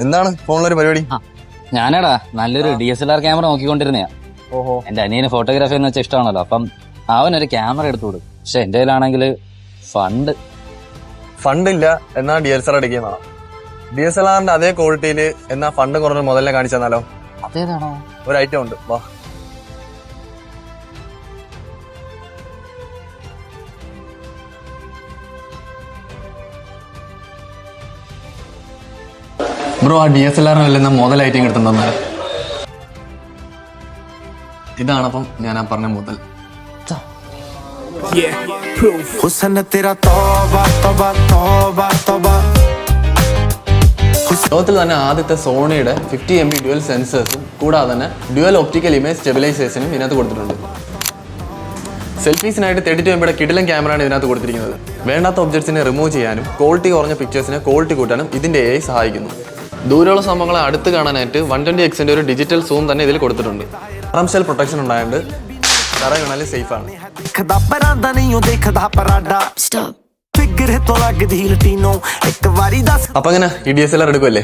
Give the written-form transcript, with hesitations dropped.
എന്താണ് ഫോണിലൊരു പരിപാടി? ഞാനേടാ നല്ലൊരു DSLR ക്യാമറ നോക്കിക്കൊണ്ടിരുന്നയാ. ഓഹോ. എന്റെ അനിയന് ഫോട്ടോഗ്രാഫി എന്ന് വെച്ചാൽ ഇഷ്ടമാണല്ലോ, അപ്പം അവനൊരു ക്യാമറ എടുത്തു കൊടുക്കും. പക്ഷെ എന്റെ കയ്യിലാണെങ്കിൽ ഫണ്ടില്ല എന്നാ DSLR അടിക്കുകയും വേണം. DSLRന്റെ അതേ ക്വാളിറ്റിയിൽ എന്നാ ഫണ്ട് കുറഞ്ഞ മുതലിനെ കാണിച്ചു തന്നാലോ? അതേതാണോ? ഒരു ഐറ്റം ഉണ്ട്, വാ. ബ്രോ, ആ DSLR മുതൽ ഐറ്റം കിട്ടും തന്നാൽ. ഇതാണപ്പം ഞാൻ ആ പറഞ്ഞ മുതൽ. ലോകത്തിൽ തന്നെ ആദ്യത്തെ സോണിയുടെ 50 MB ഡ്യുവൽ സെൻസേഴ്സും കൂടാതെ തന്നെ ഡ്യുവൽ ഒപ്റ്റിക്കൽ ഇമേജ് സ്റ്റെബിലൈസേഷനും ഇതിനകത്ത് കൊടുത്തിട്ടുണ്ട്. സെൽഫീസിനായിട്ട് 32 MB കിടിലൻ ക്യാമറയാണ് ഇതിനകത്ത് കൊടുത്തിരിക്കുന്നത്. വേണ്ടാത്ത ഒബ്ജക്ട്സിനെ റിമൂവ് ചെയ്യാനും ക്വാളിറ്റി കുറഞ്ഞ പിക്ചേഴ്സിനെ ക്വാളിറ്റി കൂട്ടാനും ഇതിന്റെ AI സഹായിക്കുന്നു. ദൂരമുള്ള സംഭവങ്ങളെ അടുത്ത് കാണാനായിട്ട് 120x ഒരു ഡിജിറ്റൽ സൂം തന്നെ ഇതിൽ കൊടുത്തിട്ടുണ്ട്. ഷെൽ പ്രൊട്ടക്ഷൻ ഉണ്ടായതുകൊണ്ട് തറ വീണാലും സേഫ് ആണ്. അപ്പൊ അങ്ങനെ ഈ DSLR എടുക്കുമല്ലേ?